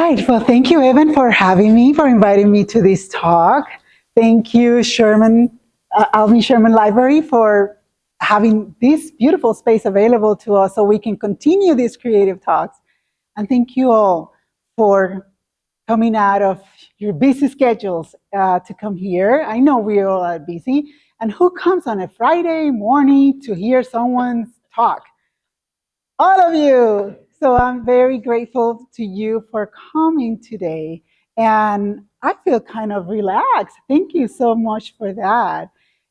right. Well, thank you, Evan, for having me, for inviting me to this talk. Thank you, Alvin Sherman Library, for having this beautiful space available to us so we can continue these creative talks. And thank you all for coming out of your busy schedules to come here. I know we all are busy. And who comes on a Friday morning to hear someone talk? All of you. So I'm very grateful to you for coming today. And I feel kind of relaxed. Thank you so much for that.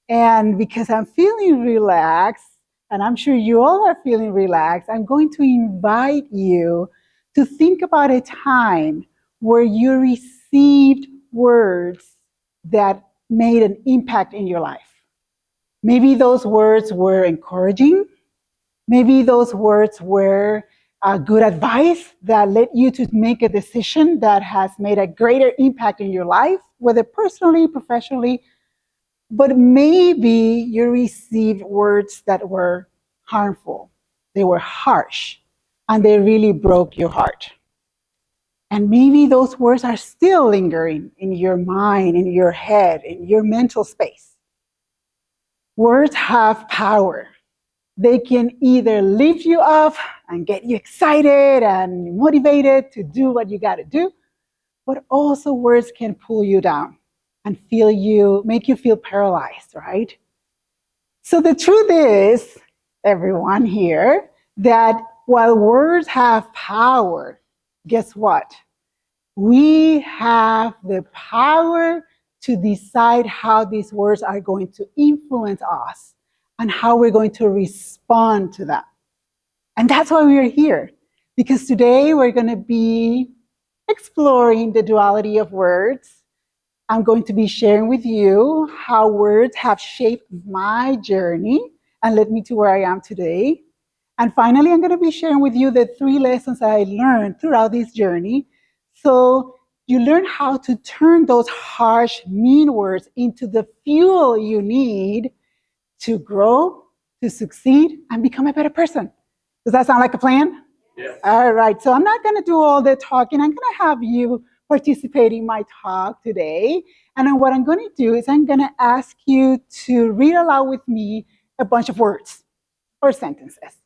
And because I'm feeling relaxed, and I'm sure you all are feeling relaxed, I'm going to invite you to think about a time where you received words that made an impact in your life. Maybe those words were encouraging. Maybe those words were good advice that led you to make a decision that has made a greater impact in your life, whether personally, professionally. But maybe you received words that were harmful, they were harsh, and they really broke your heart. And maybe those words are still lingering in your mind, in your head, in your mental space. Words have power. They can either lift you up and get you excited and motivated to do what you got to do, but also words can pull you down and make you feel paralyzed, right? So the truth is, everyone here, that while words have power, guess what? We have the power to decide how these words are going to influence us and how we're going to respond to that. And that's why we're here, because today we're going to be exploring the duality of words. I'm going to be sharing with you how words have shaped my journey and led me to where I am today. And finally, I'm going to be sharing with you the 3 lessons I learned throughout this journey. So you learn how to turn those harsh, mean words into the fuel you need to grow, to succeed, and become a better person. Does that sound like a plan? Yes. All right, so I'm not going to do all the talking. I'm going to have you participate in my talk today. And then what I'm going to do is I'm going to ask you to read aloud with me a bunch of words or sentences.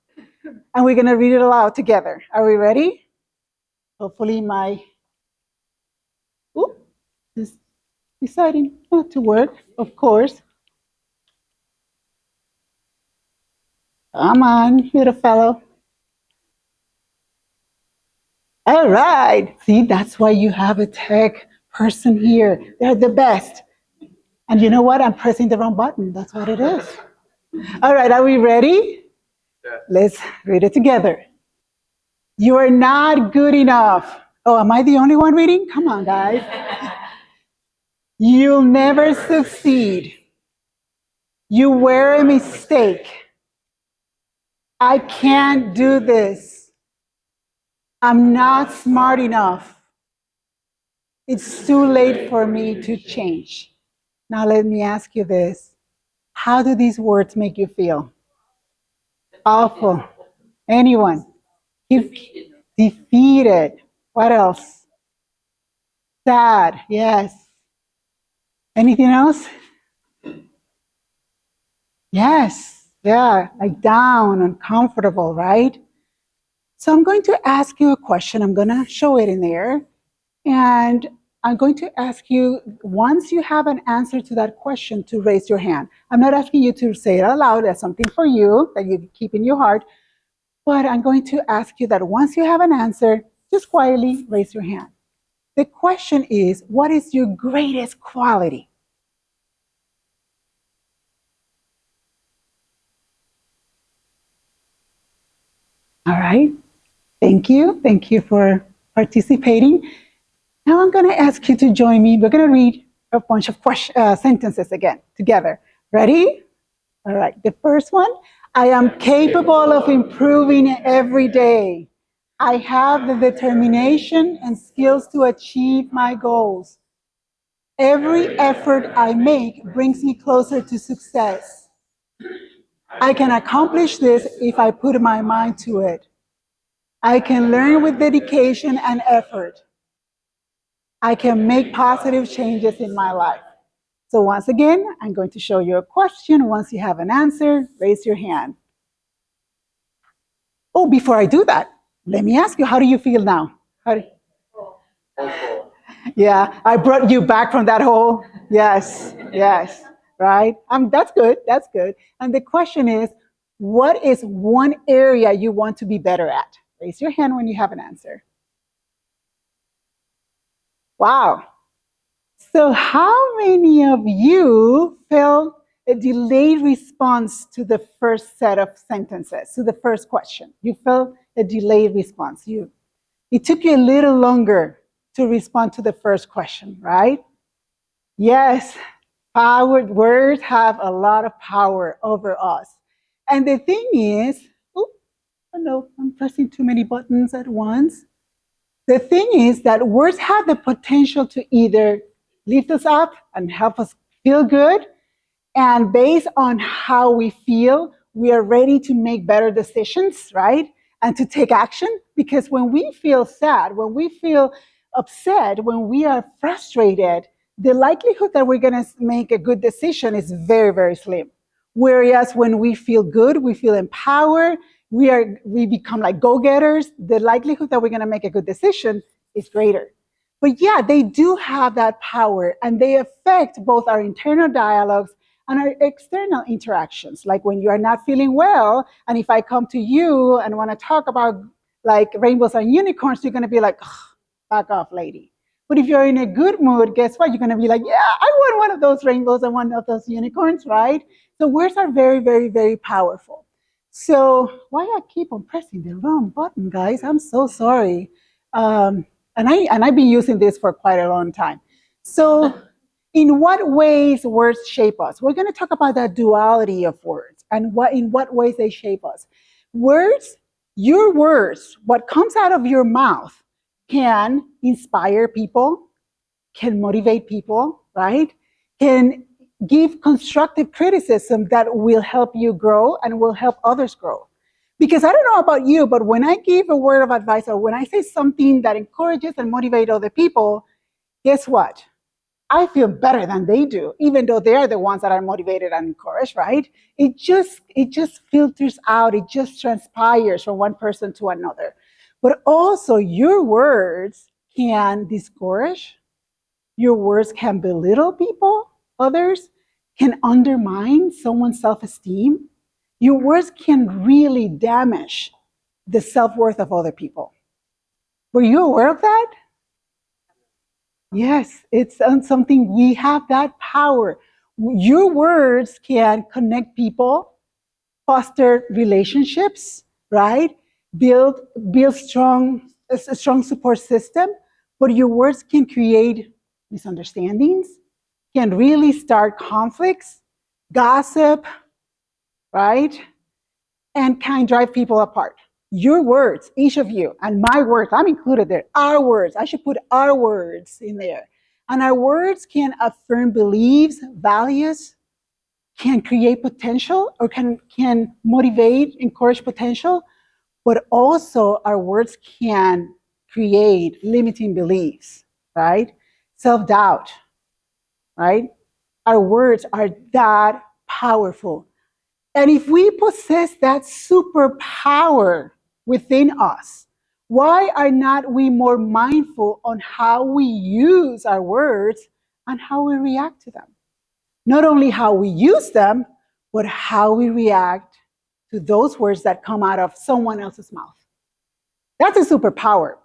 And we're going to read it aloud together. Are we ready? Hopefully this is deciding not to work, of course. Come on, little fellow. All right. See, that's why you have a tech person here. They're the best. And you know what? I'm pressing the wrong button. That's what it is. All right, are we ready? Yeah. Let's read it together. You are not good enough. Oh, am I the only one reading? Come on, guys. You'll never succeed. You were a mistake. I can't do this. I'm not smart enough. It's too late for me to change. Now let me ask you this. How do these words make you feel? Awful. Anyone? Defeated. What else? Sad. Yes. Anything else? Yes. Yeah. Like down, uncomfortable, right? So I'm going to ask you a question. I'm going to show it in there. And I'm going to ask you, once you have an answer to that question, to raise your hand. I'm not asking you to say it out loud. That's something for you that you keep in your heart. But I'm going to ask you that once you have an answer, just quietly raise your hand. The question is, what is your greatest quality? All right. Thank you. Thank you for participating. Now I'm going to ask you to join me. We're going to read a bunch of sentences again together. Ready? All right. The first one, I am capable of improving every day. I have the determination and skills to achieve my goals. Every effort I make brings me closer to success. I can accomplish this if I put my mind to it. I can learn with dedication and effort. I can make positive changes in my life. So once again, I'm going to show you a question. Once you have an answer, raise your hand. Oh, before I do that, let me ask you, how do you feel now? Yeah, I brought you back from that hole. Yes, yes, right? That's good, that's good. And the question is, what is one area you want to be better at? Raise your hand when you have an answer. Wow. So how many of you felt a delayed response to the first set of sentences, to the first question? You felt a delayed response. It took you a little longer to respond to the first question, right? Yes, powered words have a lot of power over us. And the thing is, oh no, I'm pressing too many buttons at once. The thing is that words have the potential to either lift us up and help us feel good, and based on how we feel, we are ready to make better decisions, right? And to take action. Because when we feel sad, when we feel upset, when we are frustrated, the likelihood that we're going to make a good decision is very, very slim. Whereas when we feel good, we feel empowered, we become like go-getters, the likelihood that we're going to make a good decision is greater. But yeah, they do have that power, and they affect both our internal dialogues and our external interactions. Like when you are not feeling well, and if I come to you and want to talk about like rainbows and unicorns, you're going to be like, back off, lady. But if you're in a good mood, guess what? You're going to be like, yeah, I want one of those rainbows and one of those unicorns, right? So words are very, very, very powerful. So why I keep on pressing the wrong button, guys? I'm so sorry. And I've been using this for quite a long time. So in what ways words shape us? We're going to talk about the duality of words and in what ways they shape us. Words, your words, what comes out of your mouth can inspire people, can motivate people, right? Can give constructive criticism that will help you grow and will help others grow. Because I don't know about you, but when I give a word of advice or when I say something that encourages and motivates other people, guess what? I feel better than they do, even though they are the ones that are motivated and encouraged, right? It just filters out, it just transpires from one person to another. But also your words can discourage, your words can belittle people, others, can undermine someone's self-esteem. Your words can really damage the self-worth of other people. Were you aware of that? Yes, it's something, we have that power. Your words can connect people, foster relationships, right? Build a strong support system, but your words can create misunderstandings, can really start conflicts, gossip, right? And can drive people apart. Your words, each of you, and my words, I'm included there, our words, I should put our words in there. And our words can affirm beliefs, values, can create potential, or can motivate, encourage potential, but also our words can create limiting beliefs, right? Self-doubt, right? Our words are that powerful. And if we possess that superpower within us, why are not we more mindful on how we use our words and how we react to them? Not only how we use them, but how we react to those words that come out of someone else's mouth. That's a superpower.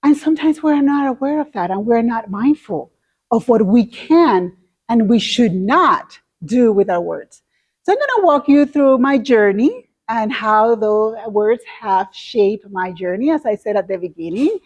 And sometimes we're not aware of that, and we're not mindful of what we can and we should not do with our words. So I'm going to walk you through my journey and how those words have shaped my journey, as I said at the beginning.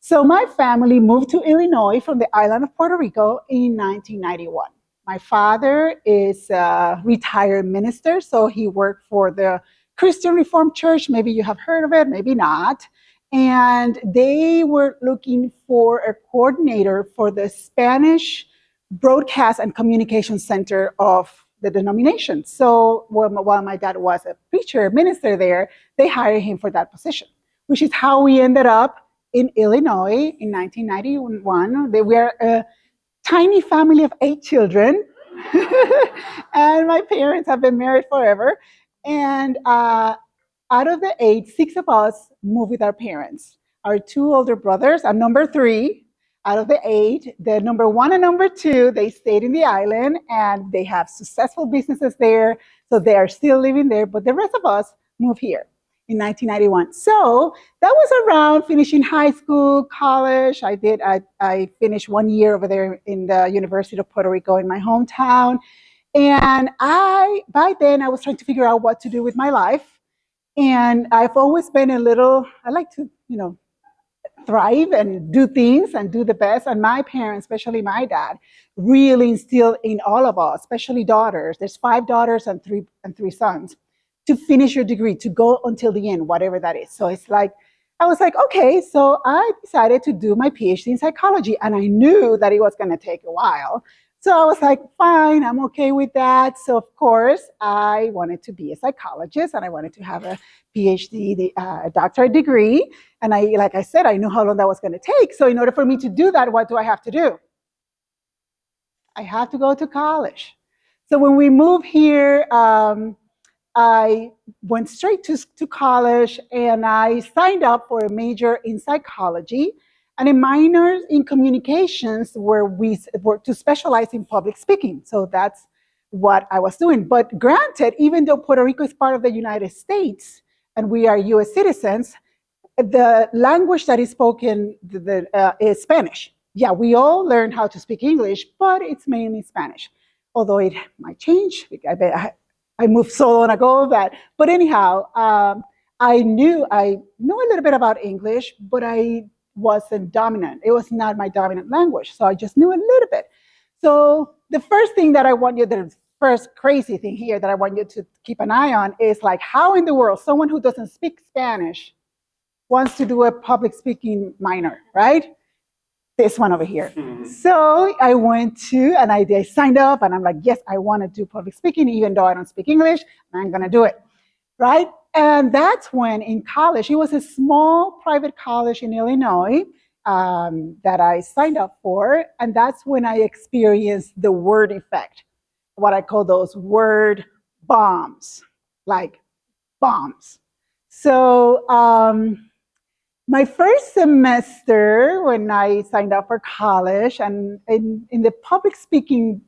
So my family moved to Illinois from the island of Puerto Rico in 1991. My father is a retired minister, so he worked for the Christian Reformed Church. Maybe you have heard of it, maybe not. And they were looking for a coordinator for the Spanish Broadcast and Communication Center of the denomination. So while my dad was a preacher, minister there, they hired him for that position, which is how we ended up in Illinois in 1991. We are a tiny family of 8 children. And my parents have been married forever. And out of the 8, 6 of us moved with our parents. Our 2 older brothers, and number 3 out of the 8, the number 1 and number 2, they stayed in the island and they have successful businesses there. So they are still living there. But the rest of us moved here in 1991. So that was around finishing high school, college. I finished 1 year over there in the University of Puerto Rico in my hometown. And by then I was trying to figure out what to do with my life. And I've always been I like to, thrive and do things and do the best. And my parents, especially my dad, really instilled in all of us, especially daughters. There's 5 daughters and three sons, to finish your degree, to go until the end, whatever that is. So it's like, I was like, okay, so I decided to do my PhD in psychology, and I knew that it was going to take a while. So I was like, fine, I'm okay with that. So of course, I wanted to be a psychologist, and I wanted to have a PhD, a doctorate degree. And like I said, I knew how long that was going to take. So in order for me to do that, what do I have to do? I have to go to college. So when we moved here, I went straight to college, and I signed up for a major in psychology and a minor in communications, where we were to specialize in public speaking. So that's what I was doing. But granted, even though Puerto Rico is part of the United States and we are US citizens, the language that is spoken is Spanish. Yeah, we all learn how to speak English, but it's mainly Spanish. Although it might change. I moved so long ago but anyhow, I know a little bit about English, but I wasn't dominant. It was not my dominant language. So I just knew a little bit. So the first thing that the first crazy thing here that I want you to keep an eye on is like, how in the world someone who doesn't speak Spanish wants to do a public speaking minor, right? This one over here. Mm-hmm. So I went to, and I signed up, and I'm like, yes, I want to do public speaking, even though I don't speak English, I'm going to do it, right? And that's when in college, it was a small private college in Illinois that I signed up for. And that's when I experienced the word effect, what I call those word bombs, like bombs. So my first semester, when I signed up for college, and in the public speaking,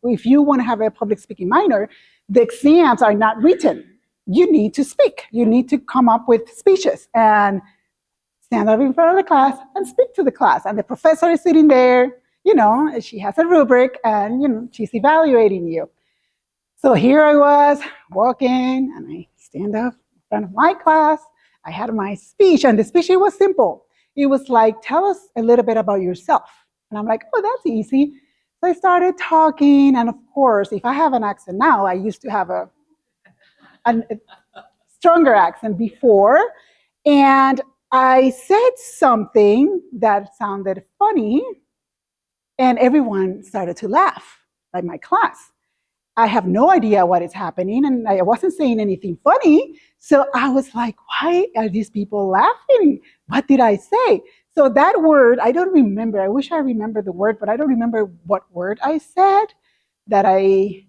if you want to have a public speaking minor, the exams are not written. You need to speak. You need to come up with speeches and stand up in front of the class and speak to the class. And the professor is sitting there, she has a rubric, and, she's evaluating you. So here I was walking, and I stand up in front of my class. I had my speech, and the speech, it was simple. It was like, tell us a little bit about yourself. And I'm like, oh, that's easy. So I started talking, and of course, if I have an accent now, I used to have a stronger accent before. And I said something that sounded funny, and everyone started to laugh, like my class. I have no idea what is happening, and I wasn't saying anything funny. So I was like, why are these people laughing? What did I say? So that word, I don't remember. I wish I remember the word, but I don't remember what word I said that I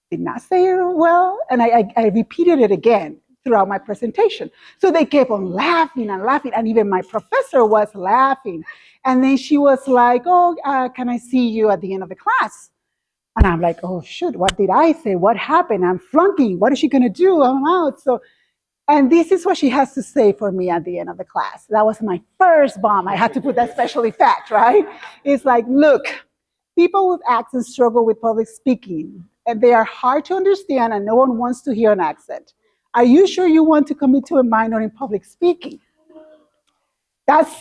did not say it well. And I repeated it again throughout my presentation. So they kept on laughing and laughing, and even my professor was laughing. And then she was like, oh, can I see you at the end of the class? And I'm like, oh, shoot, what did I say? What happened? I'm flunking. What is she going to do? I'm out. And this is what she has to say for me at the end of the class. That was my first bomb. I had to put that special effect, right? It's like, look, people with accents struggle with public speaking, and they are hard to understand, and no one wants to hear an accent. Are you sure you want to commit to a minor in public speaking?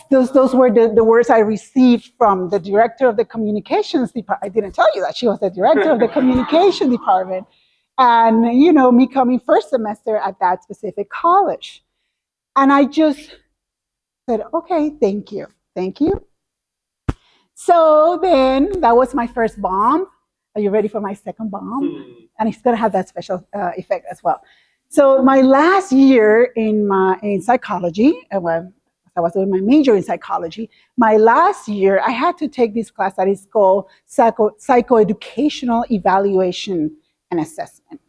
Those were the words I received from the director of the communications department. I didn't tell you that she was the director of the communication department. And, me coming first semester at that specific college. And I just said, okay, thank you. So then that was my first bomb. Are you ready for my second bomb? And it's going to have that special effect as well. So my last year in psychology, I was doing my major in psychology. My last year, I had to take this class that is called psychoeducational evaluation and assessment.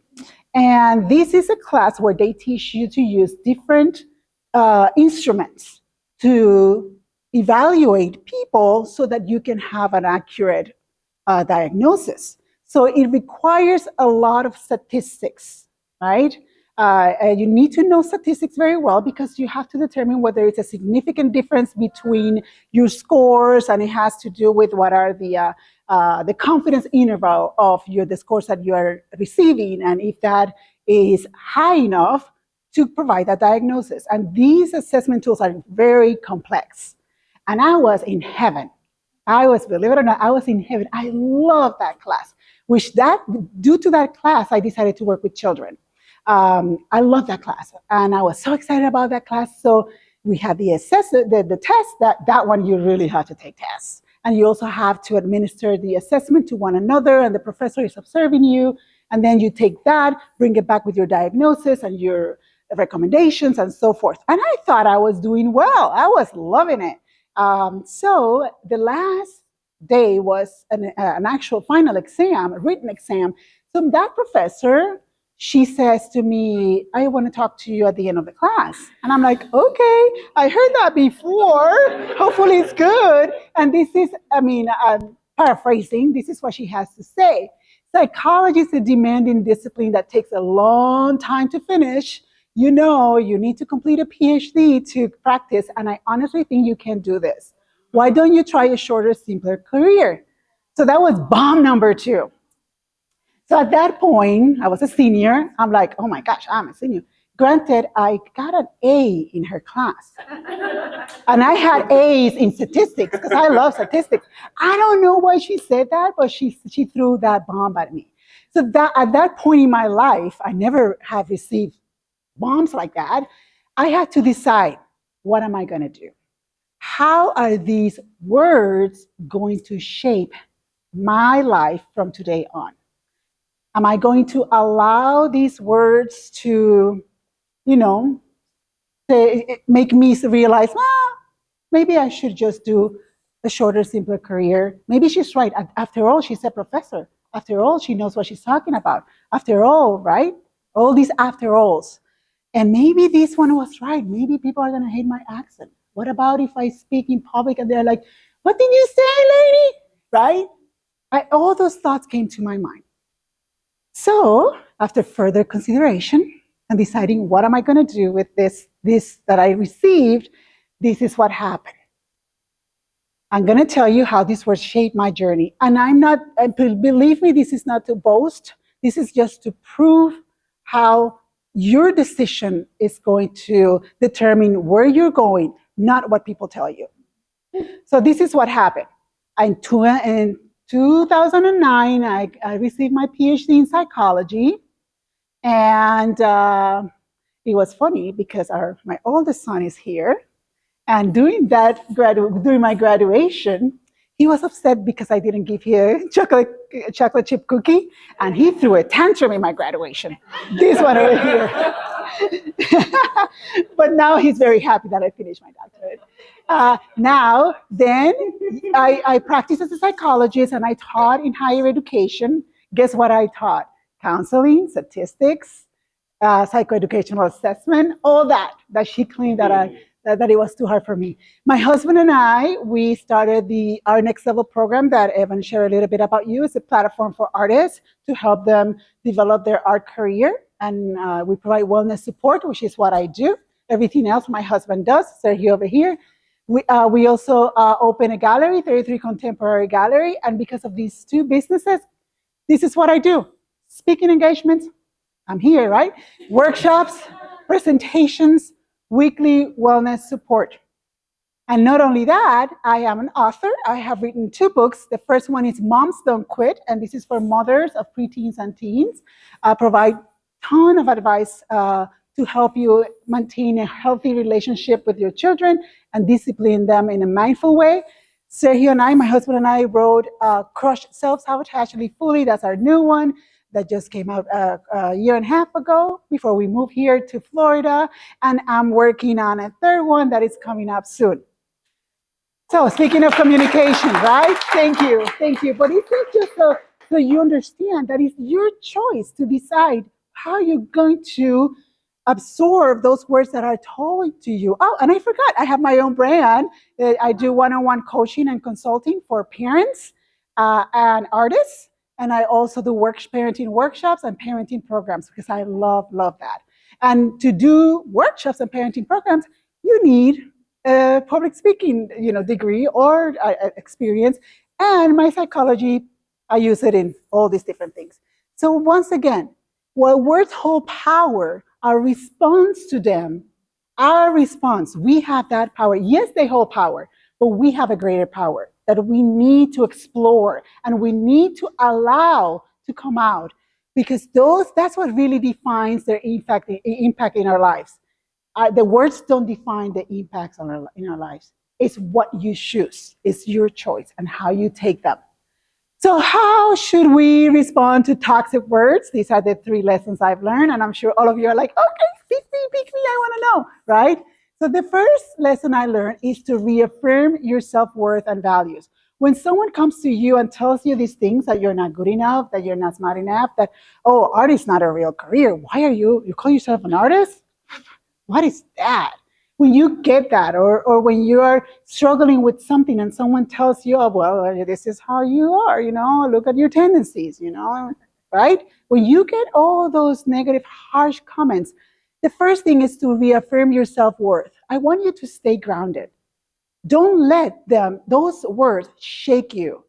And this is a class where they teach you to use different instruments to evaluate people so that you can have an accurate diagnosis. So it requires a lot of statistics, right? You need to know statistics very well because you have to determine whether it's a significant difference between your scores, and it has to do with what are the confidence interval of the scores that you are receiving, and if that is high enough to provide that diagnosis. And these assessment tools are very complex. And I was in heaven. Believe it or not, I was in heaven. I love that class, due to that class, I decided to work with children. I love that class, and I was so excited about that class. So we had the test. That one you really have to take tests, and you also have to administer the assessment to one another, and the professor is observing you, and then you take that, bring it back with your diagnosis and your recommendations and so forth. And I thought I was doing well. I was loving it. So the last day was an actual final exam, a written exam. So that professor, she says to me, I want to talk to you at the end of the class. And I'm like, okay, I heard that before. Hopefully it's good. And this is, I'm paraphrasing, this is what she has to say. Psychology is a demanding discipline that takes a long time to finish. You need to complete a PhD to practice, and I honestly think you can do this. Why don't you try a shorter, simpler career? So that was bomb number 2. So at that point, I was a senior. I'm like, oh my gosh, I'm a senior. Granted, I got an A in her class. And I had A's in statistics because I love statistics. I don't know why she said that, but she threw that bomb at me. So that at that point in my life, I never have received bombs like that. I had to decide, what am I going to do? How are these words going to shape my life from today on? Am I going to allow these words to, make me realize, maybe I should just do a shorter, simpler career? Maybe she's right. After all, she's a professor. After all, she knows what she's talking about. After all, right? All these after alls. And maybe this one was right. Maybe people are going to hate my accent. What about if I speak in public and they're like, what did you say, lady? Right? All those thoughts came to my mind. So after further consideration and deciding what am I going to do with this that I received, this is what happened. I'm going to tell you how these words shaped my journey. And believe me, this is not to boast. This is just to prove how your decision is going to determine where you're going, not what people tell you. So this is what happened. In 2009, I received my PhD in psychology. And it was funny because my oldest son is here. And during my graduation, he was upset because I didn't give him a chocolate chip cookie, and he threw a tantrum in my graduation. This one over here. But now he's very happy that I finished my doctorate. I practiced as a psychologist, and I taught in higher education. Guess what I taught? Counseling, statistics, psychoeducational assessment, all that she claimed that it was too hard for me. My husband and I, we started the Art NXT Level Program that Evan shared a little bit about you. It's a platform for artists to help them develop their art career. And we provide wellness support, which is what I do. Everything else my husband does. Sergio over here. We also open a gallery, 33 Contemporary Gallery. And because of these 2 businesses, this is what I do. Speaking engagements, I'm here, right? Workshops, presentations, weekly wellness support. And not only that, I am an author. I have written 2 books. The first one is Moms Don't Quit, and this is for mothers of preteens and teens. I provide a ton of advice to help you maintain a healthy relationship with your children and discipline them in a mindful way. Sergio and I, my husband and I, wrote Crush Self-Sabotage Fully. That's our new one. that just came out a year and a half ago before we moved here to Florida. And I'm working on a third one that is coming up soon. So speaking of communication, right? Thank you, thank you. But it's not just so you understand that it's your choice to decide how you're going to absorb those words that are told to you. Oh, and I forgot, I have my own brand. I do one-on-one coaching and consulting for parents and artists. And I also do parenting workshops and parenting programs because I love that. And to do workshops and parenting programs, you need a public speaking, degree or experience. And my psychology, I use it in all these different things. So once again, while words hold power, our response to them, our response, we have that power. Yes, they hold power, but we have a greater power that we need to explore and we need to allow to come out, because that's what really defines their impact in our lives. The words don't define the impacts in our lives. It's what you choose. It's your choice and how you take them. So how should we respond to toxic words? These are the 3 lessons I've learned, and I'm sure all of you are like, okay, pick me, I want to know, right? So the first lesson I learned is to reaffirm your self-worth and values. When someone comes to you and tells you these things, that you're not good enough, that you're not smart enough, that, oh, art is not a real career. Why are you call yourself an artist? What is that? When you get that, or when you are struggling with something and someone tells you, oh, well, this is how you are, look at your tendencies, right? When you get all those negative, harsh comments, the first thing is to reaffirm your self-worth. I want you to stay grounded. Don't let those words shake you,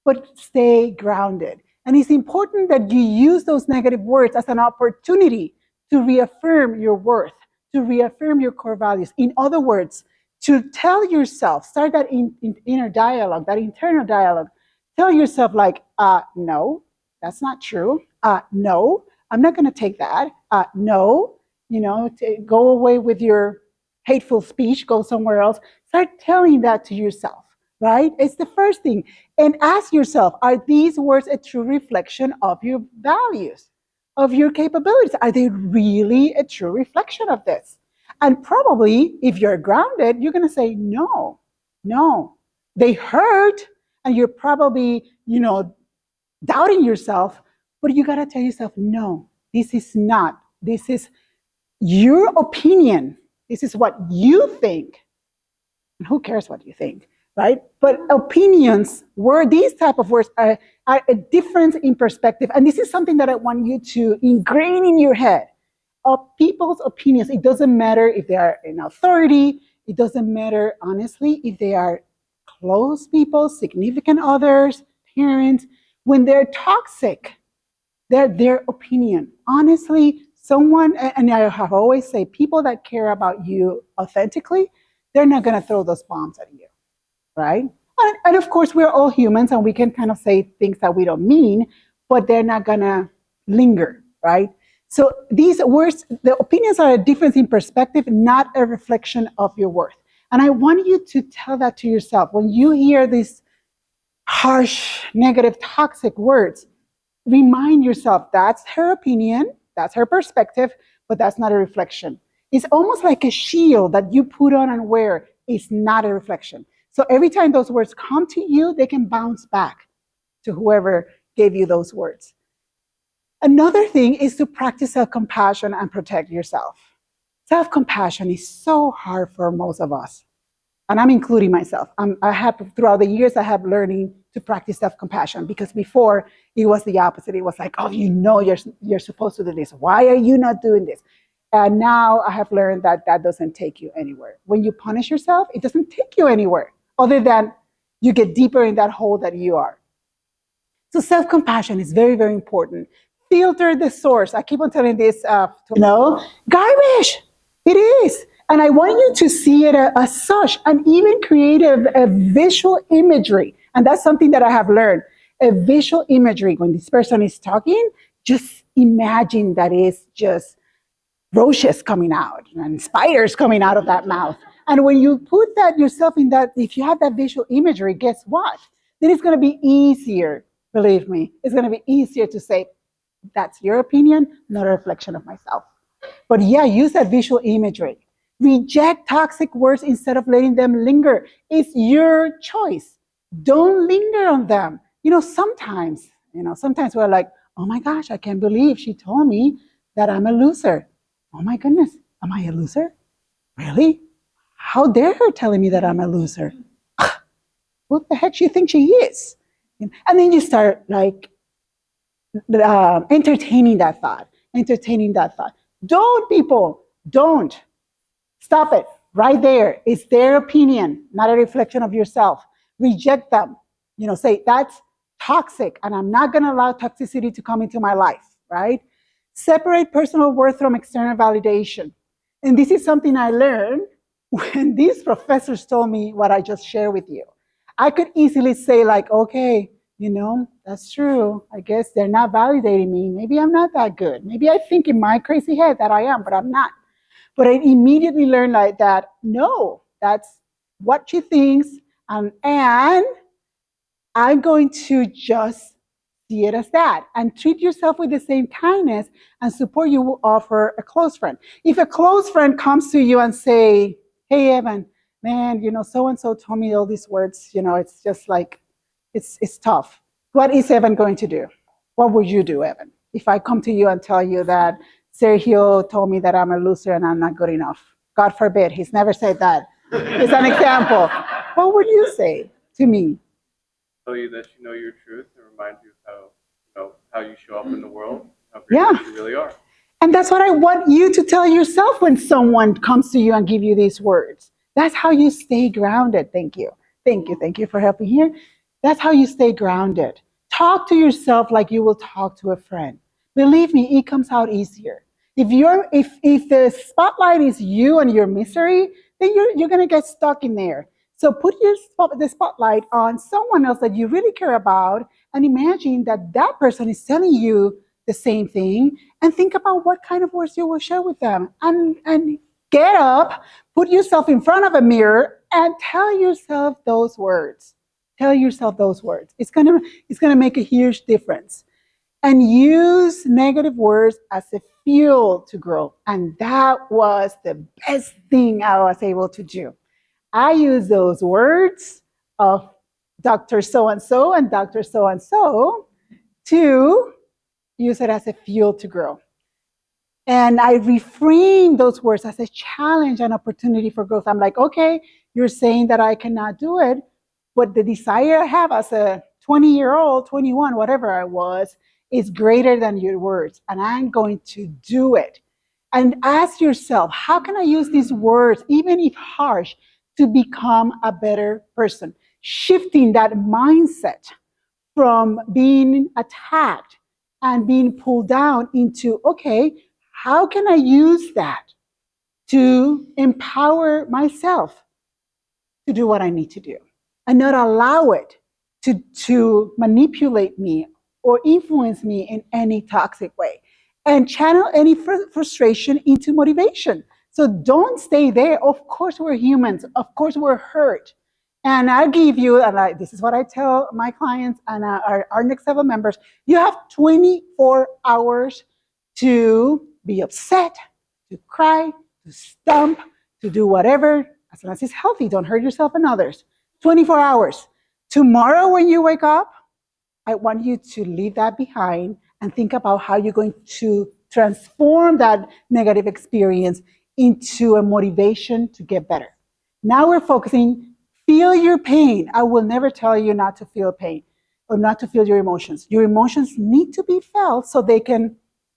but stay grounded. And it's important that you use those negative words as an opportunity to reaffirm your worth, to reaffirm your core values. In other words, to tell yourself, start that inner dialogue, that internal dialogue. Tell yourself like, no, that's not true. No, I'm not going to take that. No, go away with your hateful speech, go somewhere else. Start telling that to yourself, right? It's the first thing. And ask yourself, are these words a true reflection of your values, of your capabilities? Are they really a true reflection of this? And probably, if you're grounded, you're going to say, no. They hurt, and you're probably, doubting yourself, but you got to tell yourself, no, this is not. This is your opinion. This is what you think. And who cares what you think, right? But opinions, these type of words are a difference in perspective. And this is something that I want you to ingrain in your head. Of people's opinions, it doesn't matter if they are in authority. It doesn't matter, honestly, if they are close people, significant others, parents. When they're toxic, they're their opinion. Honestly, and I have always say, people that care about you authentically, they're not going to throw those bombs at you, right? And of course, we're all humans and we can kind of say things that we don't mean, but they're not going to linger, right? So these words, the opinions are a difference in perspective, not a reflection of your worth. And I want you to tell that to yourself. When you hear these harsh, negative, toxic words, remind yourself that's her opinion, that's her perspective, but that's not a reflection. It's almost like a shield that you put on and wear. It's not a reflection. So every time those words come to you, they can bounce back to whoever gave you those words. Another thing is to practice self-compassion and protect yourself. Self-compassion is so hard for most of us. And I'm including myself. Throughout the years, I have learning to practice self-compassion, because before it was the opposite. It was like, oh, you're supposed to do this. Why are you not doing this? And now I have learned that doesn't take you anywhere. When you punish yourself, it doesn't take you anywhere other than you get deeper in that hole that you are. So self-compassion is very, very important. Filter the source. I keep on telling this, garbage. It is. And I want you to see it as such, and even create a visual imagery. And that's something that I have learned. A visual imagery. When this person is talking, just imagine that it's just roaches coming out and spiders coming out of that mouth. And when you put that yourself in that, if you have that visual imagery, guess what? Then it's going to be easier, believe me. It's going to be easier to say, That's your opinion, not a reflection of myself. But yeah, use that visual imagery. Reject toxic words instead of letting them linger. It's your choice. Don't linger on them. Sometimes we're like, oh my gosh, I can't believe she told me that I'm a loser. Oh my goodness, am I a loser? Really? How dare her telling me that I'm a loser? What the heck she thinks she is? And then you start like entertaining that thought. Don't, people, don't. Stop it right there. It's their opinion, not a reflection of yourself. Reject them. Say that's toxic and I'm not going to allow toxicity to come into my life, right? Separate personal worth from external validation. And this is something I learned when these professors told me what I just shared with you. I could easily say like, okay, that's true. I guess they're not validating me. Maybe I'm not that good. Maybe I think in my crazy head that I am, but I'm not. But I immediately learned like that, no, that's what she thinks. And I'm going to just see it as that and treat yourself with the same kindness and support you will offer a close friend. If a close friend comes to you and say, hey, Evan, man, so-and-so told me all these words, it's just like, it's tough. What is Evan going to do? What would you do, Evan? If I come to you and tell you that Sergio told me that I'm a loser and I'm not good enough. God forbid, he's never said that. It's an example. What would you say to me? Tell you that you know your truth and remind you of how you show up in the world, how great you really are. And that's what I want you to tell yourself when someone comes to you and give you these words. That's how you stay grounded. Thank you for helping here. That's how you stay grounded. Talk to yourself like you will talk to a friend. Believe me, it comes out easier. If the spotlight is you and your misery, then you're gonna get stuck in there. So put the spotlight on someone else that you really care about, and imagine that person is telling you the same thing, and think about what kind of words you will share with them. And get up, put yourself in front of a mirror, and tell yourself those words. It's gonna make a huge difference. And use negative words as a fuel to grow. And that was the best thing I was able to do. I use those words of Dr. So-and-so and Dr. So-and-so to use it as a fuel to grow. And I reframe those words as a challenge and opportunity for growth. I'm like, okay, you're saying that I cannot do it, but the desire I have as a 20-year-old, 21, whatever I was, is greater than your words, and I'm going to do it. And ask yourself, how can I use these words, even if harsh, to become a better person? Shifting that mindset from being attacked and being pulled down into, okay, how can I use that to empower myself to do what I need to do and not allow it to manipulate me or influence me in any toxic way, and channel any frustration into motivation. So don't stay there. Of course, we're humans. Of course, we're hurt. And I give you, this is what I tell my clients and our next level members, you have 24 hours to be upset, to cry, to stomp, to do whatever, as long as it's healthy. Don't hurt yourself and others. 24 hours. Tomorrow when you wake up, I want you to leave that behind and think about how you're going to transform that negative experience into a motivation to get better. Now we're focusing, feel your pain. I will never tell you not to feel pain or not to feel your emotions. Your emotions need to be felt so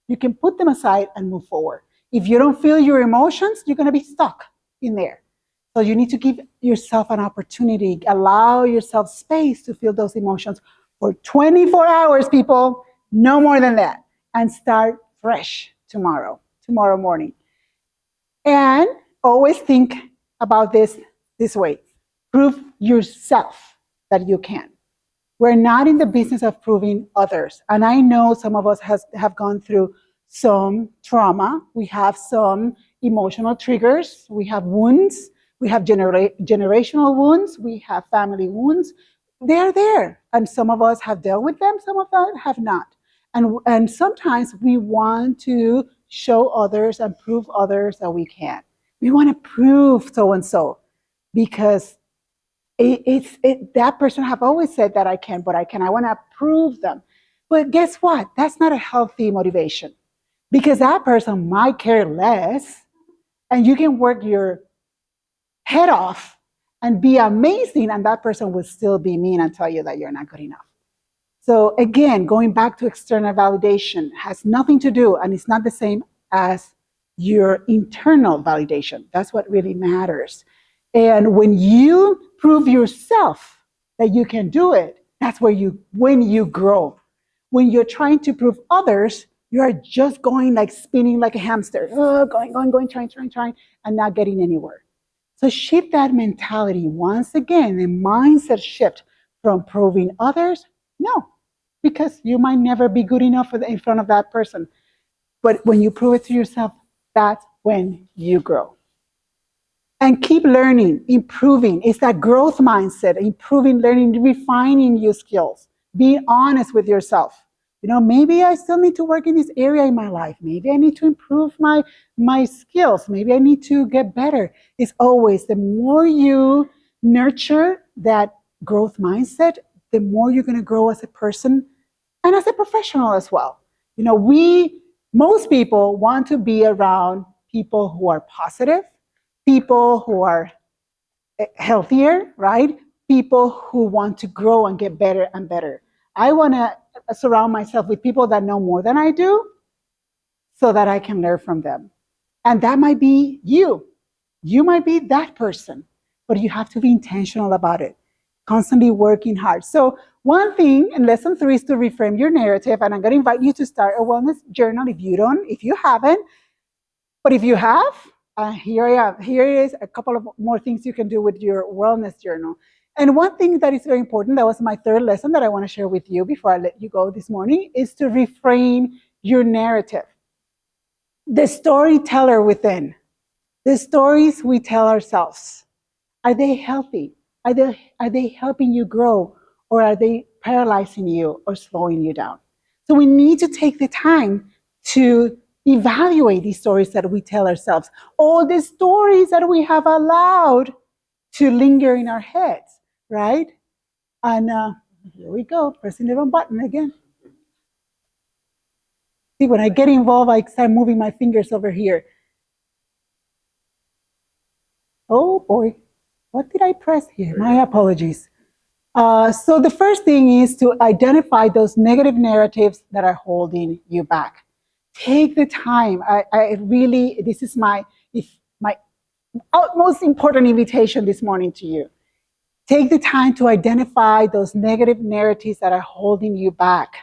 you can put them aside and move forward. If you don't feel your emotions, you're going to be stuck in there. So you need to give yourself an opportunity, allow yourself space to feel those emotions for 24 hours, people, no more than that, and start fresh tomorrow morning. And always think about this way. Prove yourself that you can. We're not in the business of proving others. And I know some of us have gone through some trauma. We have some emotional triggers. We have wounds. We have generational wounds. We have family wounds. They're there. And some of us have dealt with them. Some of us have not. And sometimes we want to show others and prove others that we can. We want to prove so and so because that person have always said that I can, but I can. I want to prove them. But guess what? That's not a healthy motivation because that person might care less, and you can work your head off and be amazing, and that person will still be mean and tell you that you're not good enough. So again, going back to external validation has nothing to do, and it's not the same as your internal validation. That's what really matters. And when you prove yourself that you can do it, that's when you grow. When you're trying to prove others, you are just going like spinning like a hamster, going, trying, and not getting anywhere. So shift that mentality once again, the mindset shift from proving others, no, because you might never be good enough in front of that person. But when you prove it to yourself, that's when you grow. And keep learning, improving. It's that growth mindset, improving, learning, refining your skills, being honest with yourself. Maybe I still need to work in this area in my life. Maybe I need to improve my skills. Maybe I need to get better. It's always the more you nurture that growth mindset, the more you're going to grow as a person and as a professional as well. Most people want to be around people who are positive, people who are healthier, right? People who want to grow and get better and better. I want to surround myself with people that know more than I do so that I can learn from them. And that might be you. You might be that person, but you have to be intentional about it, constantly working hard. So one thing in lesson 3 is to reframe your narrative. And I'm going to invite you to start a wellness journal if you haven't. But if you have, here I am. Here is a couple of more things you can do with your wellness journal. And one thing that is very important, that was my 3rd lesson that I want to share with you before I let you go this morning, is to reframe your narrative. The storyteller within, the stories we tell ourselves, are they healthy? Are they helping you grow, or are they paralyzing you or slowing you down? So we need to take the time to evaluate these stories that we tell ourselves, all the stories that we have allowed to linger in our heads, right? And here we go, pressing the wrong button again. See, when I get involved, I start moving my fingers over here. Oh boy, what did I press here? My apologies. So the first thing is to identify those negative narratives that are holding you back. Take the time. This is my most important invitation this morning to you. Take the time to identify those negative narratives that are holding you back.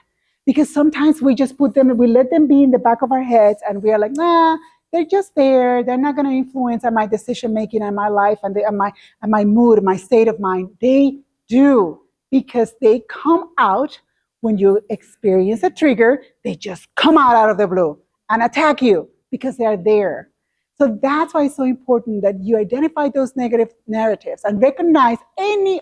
Because sometimes we just we let them be in the back of our heads, and we are like, nah, they're just there. They're not going to influence my decision making and my life and my mood, my state of mind. They do, because they come out when you experience a trigger. They just come out of the blue and attack you because they're there. So that's why it's so important that you identify those negative narratives and recognize any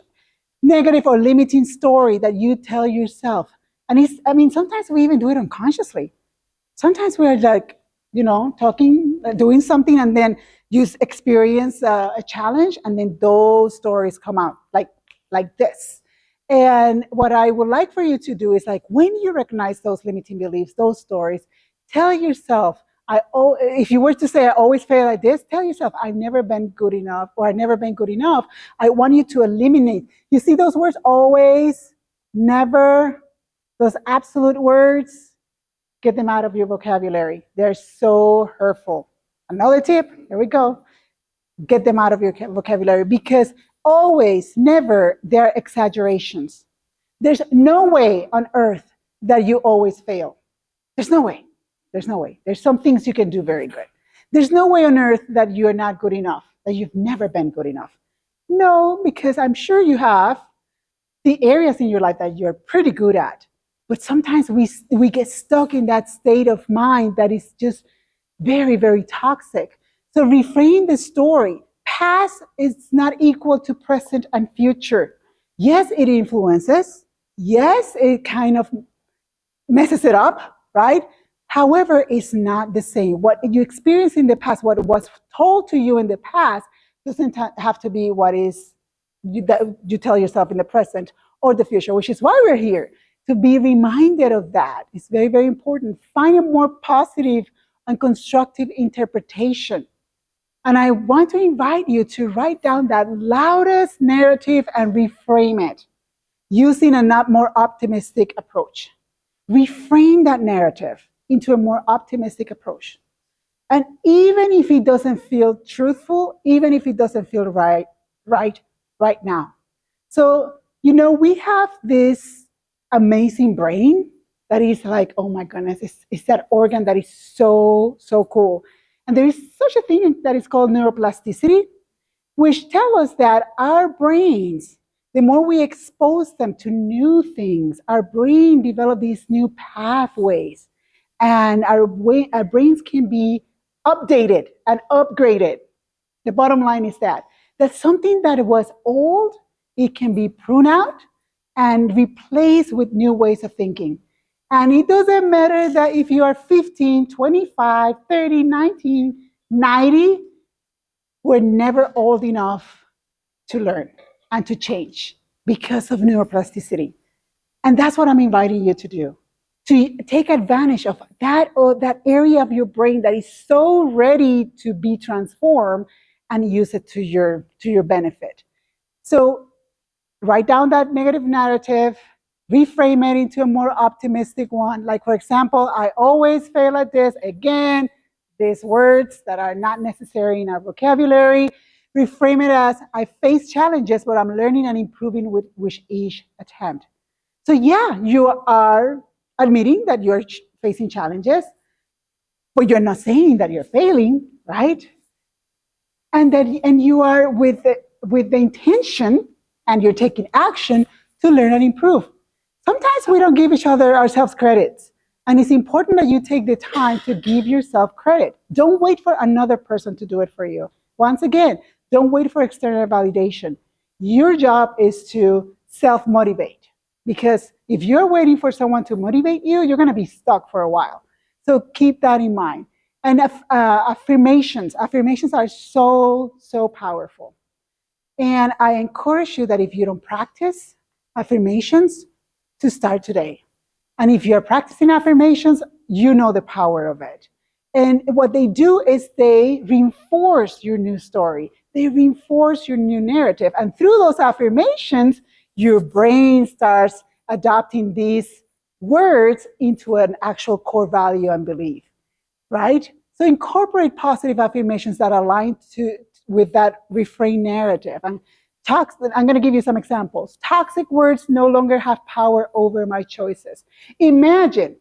negative or limiting story that you tell yourself. And sometimes we even do it unconsciously. Sometimes we're like, talking, doing something, and then you experience a challenge, and then those stories come out like this. And what I would like for you to do is, like, when you recognize those limiting beliefs, those stories, tell yourself, if you were to say, I always fail at this, tell yourself, I've never been good enough, or I've never been good enough. I want you to eliminate. You see those words, always, never, those absolute words, get them out of your vocabulary. They're so hurtful. Another tip, here we go. Get them out of your vocabulary, because always, never, they're exaggerations. There's no way on earth that you always fail. There's no way. There's no way. There's some things you can do very good. There's no way on earth that you're not good enough, that you've never been good enough. No, because I'm sure you have the areas in your life that you're pretty good at. But sometimes we get stuck in that state of mind that is just very, very toxic. So reframe the story. Past is not equal to present and future. Yes, it influences. Yes, it kind of messes it up, right? However, it's not the same. What you experienced in the past, what was told to you in the past, doesn't have to be what is that you tell yourself in the present or the future, which is why we're here, to be reminded of that. It's very, very important. Find a more positive and constructive interpretation. And I want to invite you to write down that loudest narrative and reframe it using a not more optimistic approach. Reframe that narrative into a more optimistic approach. And even if it doesn't feel truthful, even if it doesn't feel right now. So, we have this amazing brain that is like, oh my goodness, it's that organ that is so, so cool. And there is such a thing that is called neuroplasticity, which tell us that our brains, the more we expose them to new things, our brain develop these new pathways, and our brains can be updated and upgraded. The bottom line is that something that was old, it can be pruned out and replaced with new ways of thinking. And it doesn't matter that if you are 15, 25, 30, 19, 90, we're never old enough to learn and to change because of neuroplasticity. And that's what I'm inviting you to do, to take advantage of that area of your brain that is so ready to be transformed and use it to your benefit. So write down that negative narrative, reframe it into a more optimistic one. Like, for example, I always fail at this. Again, these words that are not necessary in our vocabulary. Reframe it as, I face challenges, but I'm learning and improving with each attempt. So yeah, you are admitting that you're facing challenges, but you're not saying that you're failing, right? And you are with the intention, and you're taking action to learn and improve. Sometimes we don't give ourselves credits. And it's important that you take the time to give yourself credit. Don't wait for another person to do it for you. Once again, don't wait for external validation. Your job is to self-motivate. Because if you're waiting for someone to motivate you, you're going to be stuck for a while. So keep that in mind. And affirmations are so, so powerful. And I encourage you that if you don't practice affirmations, to start today. And if you're practicing affirmations, you know the power of it. And what they do is they reinforce your new story. They reinforce your new narrative. And through those affirmations, your brain starts adopting these words into an actual core value and belief, right? So incorporate positive affirmations that align with that reframed narrative. And I'm going to give you some examples. Toxic words no longer have power over my choices. Imagine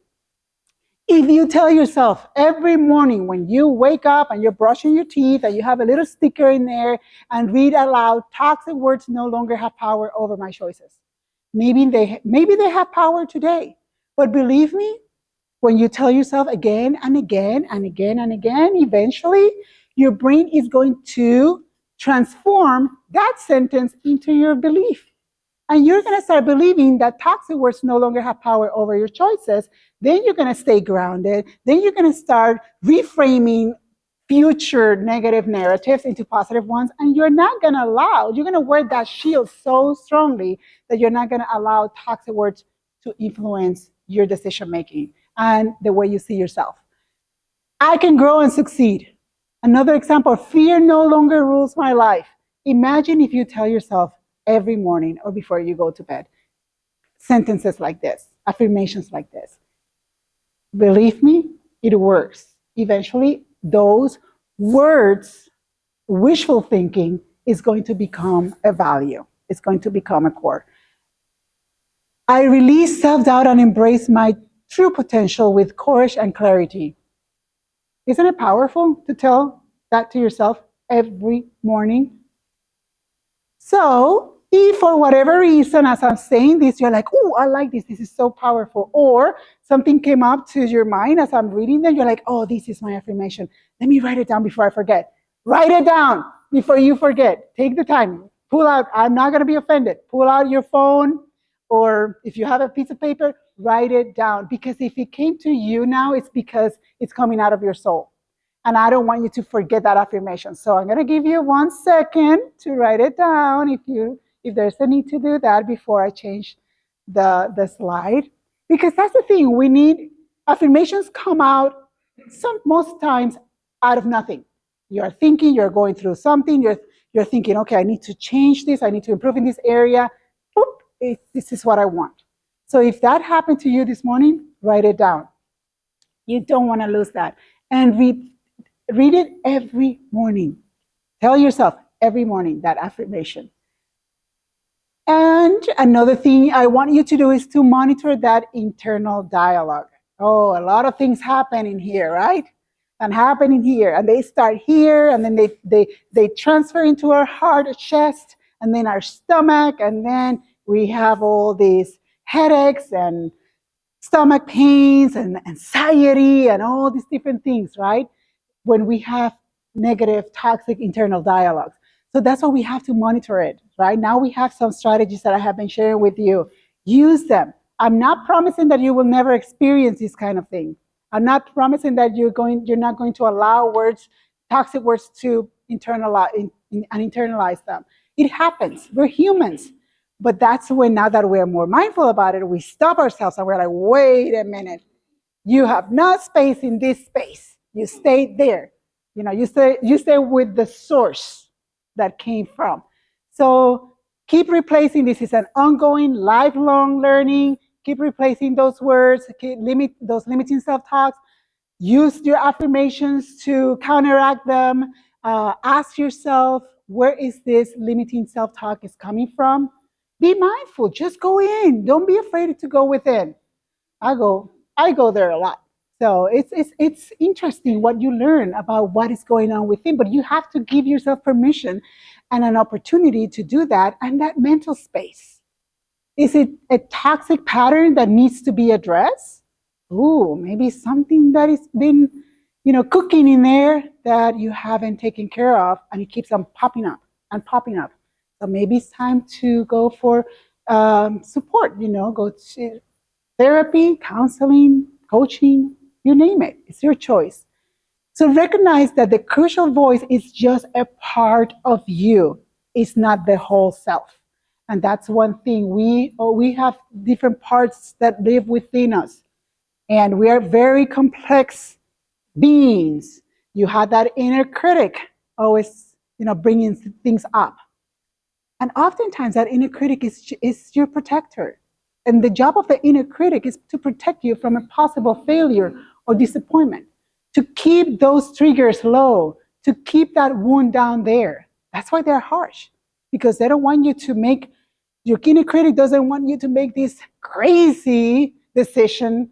if you tell yourself every morning when you wake up and you're brushing your teeth and you have a little sticker in there and read aloud, toxic words no longer have power over my choices. Maybe they have power today. But believe me, when you tell yourself again and again and again and again, eventually your brain is going to transform that sentence into your belief. And you're going to start believing that toxic words no longer have power over your choices. Then you're going to stay grounded. Then you're going to start reframing future negative narratives into positive ones. And you're going to wear that shield so strongly that you're not going to allow toxic words to influence your decision making and the way you see yourself. I can grow and succeed. Another example, fear no longer rules my life. Imagine if you tell yourself every morning or before you go to bed sentences like this, affirmations like this. Believe me, it works. Eventually, those words, wishful thinking, is going to become a value. It's going to become a core. I release self-doubt and embrace my true potential with courage and clarity. Isn't it powerful to tell that to yourself every morning? So, if for whatever reason, as I'm saying this, you're like, oh, I like this. This is so powerful. Or something came up to your mind as I'm reading them. You're like, oh, this is my affirmation. Let me write it down before I forget. Write it down before you forget. Take the time. Pull out. I'm not going to be offended. Pull out your phone, or if you have a piece of paper, write it down, because if it came to you now, it's because it's coming out of your soul. And I don't want you to forget that affirmation. So I'm going to give you 1 second to write it down if there's a need to do that before I change the slide. Because that's the thing, we need affirmations come out most times out of nothing. You're thinking, you're going through something, you're thinking, okay, I need to change this, I need to improve in this area. Boop, this is what I want. So if that happened to you this morning, write it down. You don't want to lose that. And read it every morning. Tell yourself every morning that affirmation. And another thing I want you to do is to monitor that internal dialogue. Oh, a lot of things happen in here, right? And happen in here. And they start here, and then they transfer into our heart, chest, and then our stomach, and then we have all these headaches and stomach pains and anxiety and all these different things, right? When we have negative, toxic internal dialogues. So that's why we have to monitor it, right? Now we have some strategies that I have been sharing with you. Use them. I'm not promising that you will never experience this kind of thing. I'm not promising that you're not going to allow toxic words to internalize them. It happens. We're humans. But that's when, now that we're more mindful about it, we stop ourselves and we're like, wait a minute. You have no space in this space. You stay there. You stay with the source that came from. So keep replacing. This is an ongoing, lifelong learning. Keep replacing those words. Limit those limiting self-talks. Use your affirmations to counteract them. Ask yourself, where is this limiting self-talk is coming from? Be mindful. Just go in. Don't be afraid to go within. I go there a lot. So it's interesting what you learn about what is going on within, but you have to give yourself permission and an opportunity to do that, and that mental space. Is it a toxic pattern that needs to be addressed? Ooh, maybe something that has been, cooking in there that you haven't taken care of, and it keeps on popping up and popping up. So maybe it's time to go for support, go to therapy, counseling, coaching, you name it. It's your choice. So recognize that the crucial voice is just a part of you. It's not the whole self. And that's one thing. We have different parts that live within us. And we are very complex beings. You have that inner critic always, bringing things up. And oftentimes that inner critic is your protector. And the job of the inner critic is to protect you from a possible failure or disappointment, to keep those triggers low, to keep that wound down there. That's why they're harsh, because they don't want you to make, your inner critic doesn't want you to make this crazy decision,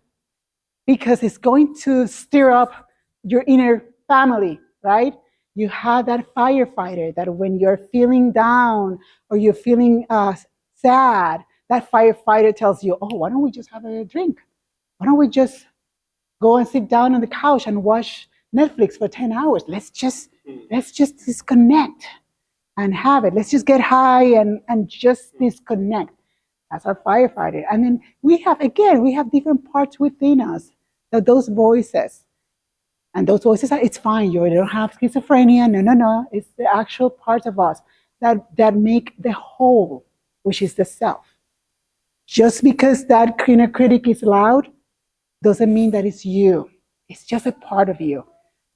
because it's going to stir up your inner family, right? You have that firefighter that when you're feeling down or you're feeling sad, that firefighter tells you, oh, why don't we just have a drink? Why don't we just go and sit down on the couch and watch Netflix for 10 hours? Let's just disconnect and have it. Let's just get high and just disconnect. That's our firefighter. And then we have different parts within us, those voices. And those voices it's fine. You don't have schizophrenia. No. It's the actual parts of us that make the whole, which is the self. Just because that inner critic is loud doesn't mean that it's you. It's just a part of you.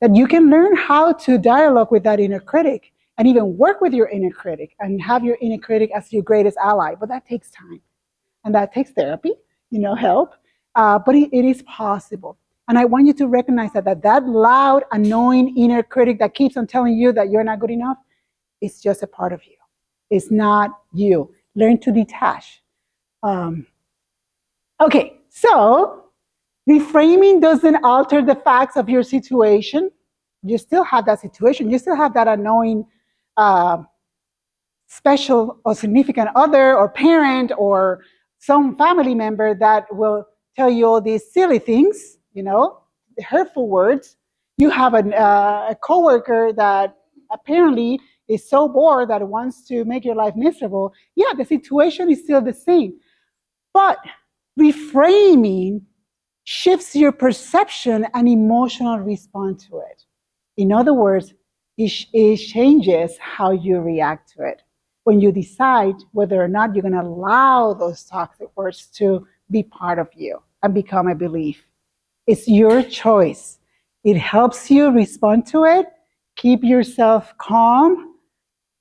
That you can learn how to dialogue with that inner critic and even work with your inner critic and have your inner critic as your greatest ally. But that takes time. And that takes therapy, help. But it is possible. And I want you to recognize that loud, annoying inner critic that keeps on telling you that you're not good enough, it's just a part of you. It's not you. Learn to detach. Okay, so reframing doesn't alter the facts of your situation. You still have that situation. You still have that annoying special or significant other or parent or some family member that will tell you all these silly things, hurtful words. You have a coworker that apparently is so bored that it wants to make your life miserable. Yeah, the situation is still the same. But reframing shifts your perception and emotional response to it. In other words, it changes how you react to it. When you decide whether or not you're going to allow those toxic words to be part of you and become a belief. It's your choice. It helps you respond to it, keep yourself calm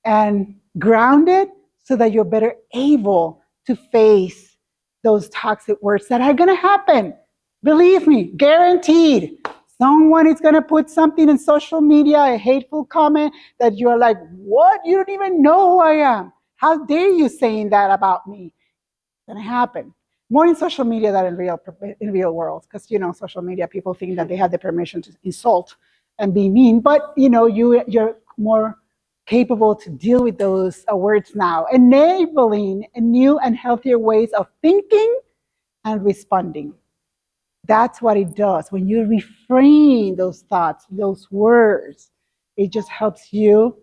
and grounded so that you're better able to face those toxic words that are going to happen. Believe me, guaranteed. Someone is going to put something in social media, a hateful comment that you're like, what? You don't even know who I am. How dare you saying that about me? It's going to happen. More in social media than in real world, because social media, people think that they have the permission to insult and be mean, but you're more capable to deal with those words now, enabling new and healthier ways of thinking and responding. That's what it does. When you reframe those thoughts, those words, it just helps you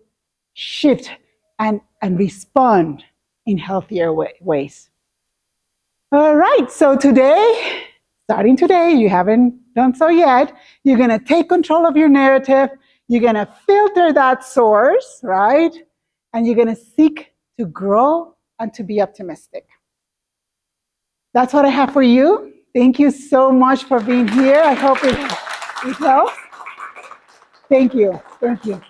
shift and respond in healthier ways. All right, so starting today, you haven't done so yet, you're going to take control of your narrative, you're going to filter that source, right? And you're going to seek to grow and to be optimistic. That's what I have for you. Thank you so much for being here. I hope it helps. Thank you. Thank you.